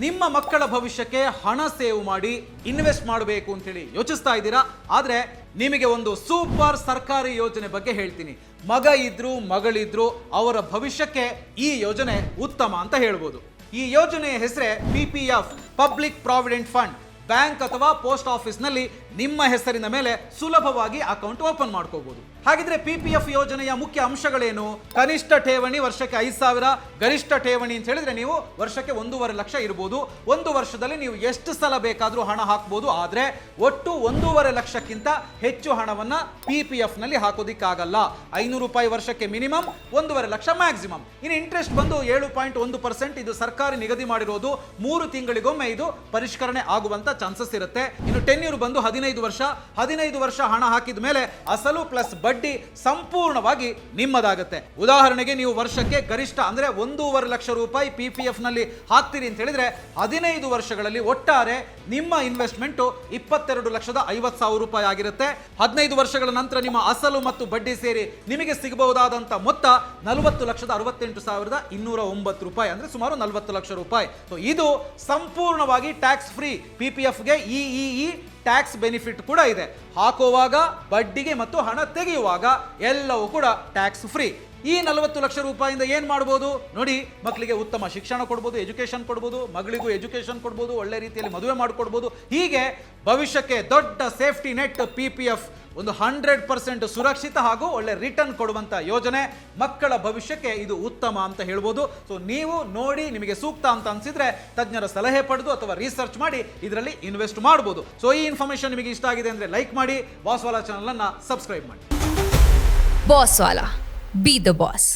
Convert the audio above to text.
ನಿಮ್ಮ ಮಕ್ಕಳ ಭವಿಷ್ಯಕ್ಕೆ ಹಣ ಸೇವ್ ಮಾಡಿ ಇನ್ವೆಸ್ಟ್ ಮಾಡಬೇಕು ಅಂತೇಳಿ ಯೋಚಿಸ್ತಾ ಇದ್ದೀರಾ? ಆದರೆ ನಿಮಗೆ ಒಂದು ಸೂಪರ್ ಸರ್ಕಾರಿ ಯೋಜನೆ ಬಗ್ಗೆ ಹೇಳ್ತೀನಿ. ಮಗ ಇದ್ರು ಮಗಳಿದ್ರು ಅವರ ಭವಿಷ್ಯಕ್ಕೆ ಈ ಯೋಜನೆ ಉತ್ತಮ ಅಂತ ಹೇಳ್ಬೋದು. ಈ ಯೋಜನೆಯ ಹೆಸರೇ PPF, public provident fund. Bank ಅಥವಾ ಪೋಸ್ಟ್ ಆಫೀಸ್ನಲ್ಲಿ ನಿಮ್ಮ ಹೆಸರಿನ ಮೇಲೆ ಸುಲಭವಾಗಿ ಅಕೌಂಟ್ ಓಪನ್ ಮಾಡ್ಕೋಬಹುದು. ಹಾಗಿದ್ರೆ PPF ಯೋಜನೆಯ ಮುಖ್ಯ ಅಂಶಗಳೇನು? ಕನಿಷ್ಠ ಠೇವಣಿ ವರ್ಷಕ್ಕೆ 5,000, ಗರಿಷ್ಠ ಠೇವಣಿ ಅಂತ ಹೇಳಿದ್ರೆ ನೀವು ವರ್ಷಕ್ಕೆ 1.5 ಲಕ್ಷ ಇರಬಹುದು. ಒಂದು ವರ್ಷದಲ್ಲಿ ನೀವು ಎಷ್ಟು ಸಲ ಬೇಕಾದ್ರೂ ಹಣ ಹಾಕಬಹುದು. ಆದ್ರೆ ಒಟ್ಟು 1.5 ಲಕ್ಷಕ್ಕಿಂತ ಹೆಚ್ಚು ಹಣವನ್ನ PPF ನಲ್ಲಿ ಹಾಕೋದಿಕ್ಕಾಗಲ್ಲ. 500 ರೂಪಾಯಿ ವರ್ಷಕ್ಕೆ ಮಿನಿಮಮ್, 1.5 ಲಕ್ಷ ಮ್ಯಾಕ್ಸಿಮಮ್. ಇನ್ನು ಇಂಟ್ರೆಸ್ಟ್ ಬಂದು 7.1%. ಇದು ಸರ್ಕಾರ ನಿಗದಿ ಮಾಡಿರೋದು. 3 ತಿಂಗಳಿಗೊಮ್ಮೆ ಇದು ಪರಿಷ್ಕರಣೆ ಆಗುವಂತ ಚಾನ್ಸಸ್ ಇರುತ್ತೆ. ಇನ್ನು ಟೆನ್ಯೂರ್ ಬಂದು 15 ವರ್ಷ. 15 ವರ್ಷ ಹಣ ಹಾಕಿದ ಮೇಲೆ ಅಸಲು ಪ್ಲಸ್ ಬಡ್ಡಿ ಸಂಪೂರ್ಣವಾಗಿ ನಿಮ್ಮದಾಗುತ್ತೆ. ಉದಾಹರಣೆಗೆ ನೀವು ವರ್ಷಕ್ಕೆ ಗರಿಷ್ಠ ಅಂದ್ರೆ 1.5 ಲಕ್ಷ ರೂಪಾಯಿ PPF ನಲ್ಲಿ ಹಾಕ್ತೀರಿ ಅಂತ ಹೇಳಿದ್ರೆ 15 ವರ್ಷಗಳಲ್ಲಿ ಒಟ್ಟಾರೆ ನಿಮ್ಮ ಇನ್ವೆಸ್ಟ್ಮೆಂಟ್ 22,50,000 ರೂಪಾಯಿ ಆಗಿರುತ್ತೆ. 15 ವರ್ಷಗಳ ನಂತರ ನಿಮ್ಮ ಅಸಲು ಮತ್ತು ಬಡ್ಡಿ ಸೇರಿ ನಿಮಗೆ ಸಿಗಬಹುದಾದಂತ ಮೊತ್ತ 40,68,209 ರೂಪಾಯಿ, ಅಂದ್ರೆ ಸುಮಾರು 40 ಲಕ್ಷ ರೂಪಾಯಿ. ಇದು ಸಂಪೂರ್ಣವಾಗಿ ಟ್ಯಾಕ್ಸ್ ಫ್ರೀ. PPFಗೆ ಈ ಟ್ಯಾಕ್ಸ್ ಬೆನಿಫಿಟ್ ಕೂಡ ಇದೆ. ಹಾಕುವಾಗ, ಬಡ್ಡಿಗೆ ಮತ್ತು ಹಣ ತೆಗೆಯುವಾಗ ಎಲ್ಲವೂ ಕೂಡ ಟ್ಯಾಕ್ಸ್ ಫ್ರೀ. ಈ 40 ಲಕ್ಷ ರೂಪಾಯಿಂದ ಏನ್ ಮಾಡಬಹುದು ನೋಡಿ? ಮಕ್ಕಳಿಗೆ ಉತ್ತಮ ಶಿಕ್ಷಣ ಕೊಡ್ಬೋದು, ಎಜುಕೇಶನ್ ಕೊಡ್ಬೋದು, ಮಗಳಿಗೂ ಎಜುಕೇಶನ್ ಕೊಡ್ಬೋದು, ಒಳ್ಳೆ ರೀತಿಯಲ್ಲಿ ಮದುವೆ ಮಾಡಿಕೊಡ್ಬೋದು. ಹೀಗೆ ಭವಿಷ್ಯಕ್ಕೆ ದೊಡ್ಡ ಸೇಫ್ಟಿ ನೆಟ್ PPF. ಒಂದು 100% ಸುರಕ್ಷಿತ ಹಾಗೂ ಒಳ್ಳೆ ರಿಟರ್ನ್ ಕೊಡುವಂತ ಯೋಜನೆ. ಮಕ್ಕಳ ಭವಿಷ್ಯಕ್ಕೆ ಇದು ಉತ್ತಮ ಅಂತ ಹೇಳ್ಬೋದು. ಸೊ ನೀವು ನೋಡಿ ನಿಮಗೆ ಸೂಕ್ತ ಅಂತ ಅನ್ಸಿದ್ರೆ ತಜ್ಞರ ಸಲಹೆ ಪಡೆದು ಅಥವಾ ರಿಸರ್ಚ್ ಮಾಡಿ ಇದರಲ್ಲಿ ಇನ್ವೆಸ್ಟ್ ಮಾಡಬಹುದು. ಸೊ ಈ ಇನ್ಫಾರ್ಮೇಶನ್ ನಿಮಗೆ ಇಷ್ಟ ಆಗಿದೆ ಅಂದ್ರೆ ಲೈಕ್ ಮಾಡಿ, ಬಾಸ್ ವಾಲಾ ಚಾನಲ್ ಅನ್ನ ಸಬ್ಸ್ಕ್ರೈಬ್ ಮಾಡಿ. Boss Vala, B the boss.